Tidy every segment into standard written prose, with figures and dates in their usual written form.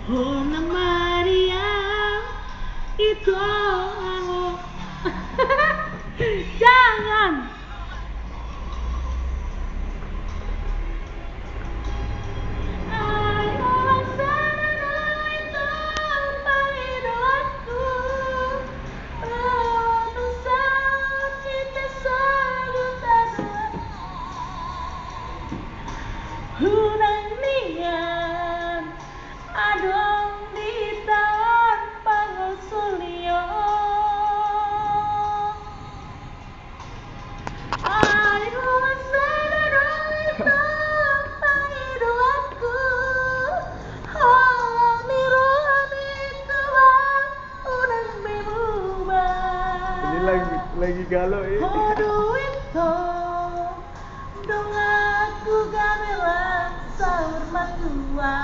Oh Maria itu jangan. Ayo laksana itu panggilanku. Untuk saat kita sagutan hunang nian adong di tahun pangusulio. Ayo laksana itu panggilanku. Oh miron itu unang bebubah. Ini lagi galau ya. Aduh itu dong aku gamelan sahur matua.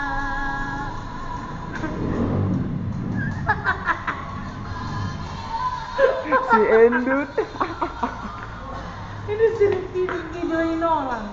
Si Endut. Ini sering ngidolain orang.